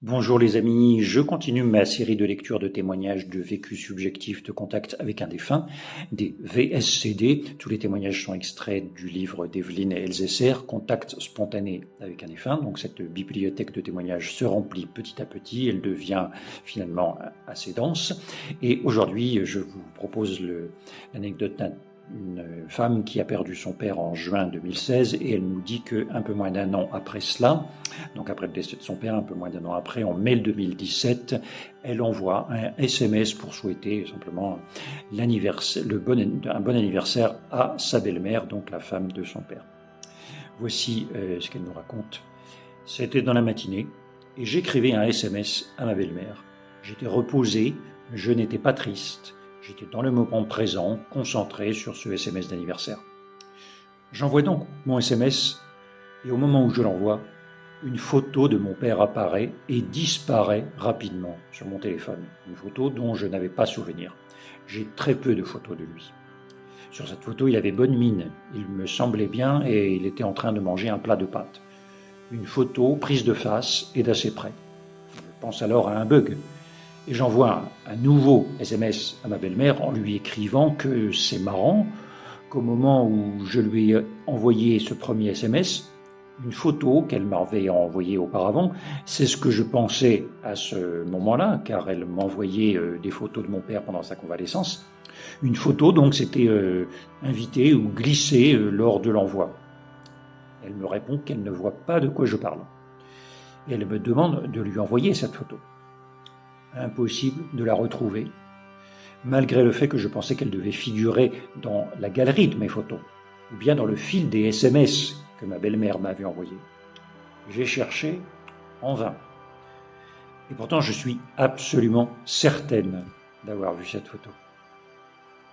Bonjour les amis, je continue ma série de lecture de témoignages de vécu subjectif de contact avec un défunt, des VSCD. Tous les témoignages sont extraits du livre d'Evelyne Elzesser, Contact spontané avec un défunt. Donc cette bibliothèque de témoignages se remplit petit à petit, elle devient finalement assez dense. Et aujourd'hui, je vous propose l'anecdote d'une femme qui a perdu son père en juin 2016 et elle nous dit qu'un peu moins d'un an après cela, donc après le décès de son père, un peu moins d'un an après, en mai 2017, elle envoie un SMS pour souhaiter simplement un bon anniversaire à sa belle-mère, donc la femme de son père. Voici ce qu'elle nous raconte. C'était dans la matinée et j'écrivais un SMS à ma belle-mère. J'étais reposé, je n'étais pas triste. J'étais dans le moment présent, concentré sur ce SMS d'anniversaire. J'envoie donc mon SMS et au moment où je l'envoie, une photo de mon père apparaît et disparaît rapidement sur mon téléphone. Une photo dont je n'avais pas souvenir. J'ai très peu de photos de lui. Sur cette photo, il avait bonne mine, il me semblait bien et il était en train de manger un plat de pâtes. Une photo prise de face et d'assez près. Je pense alors à un bug et j'envoie un nouveau SMS à ma belle-mère en lui écrivant que c'est marrant qu'au moment où je lui ai envoyé ce premier SMS, une photo qu'elle m'avait envoyée auparavant, c'est ce que je pensais à ce moment-là, car elle m'envoyait des photos de mon père pendant sa convalescence. Une photo donc s'était invitée ou glissée lors de l'envoi. Elle me répond qu'elle ne voit pas de quoi je parle. Et elle me demande de lui envoyer cette photo. Impossible de la retrouver, malgré le fait que je pensais qu'elle devait figurer dans la galerie de mes photos, ou bien dans le fil des SMS que ma belle-mère m'avait envoyés. J'ai cherché en vain. Et pourtant, je suis absolument certaine d'avoir vu cette photo.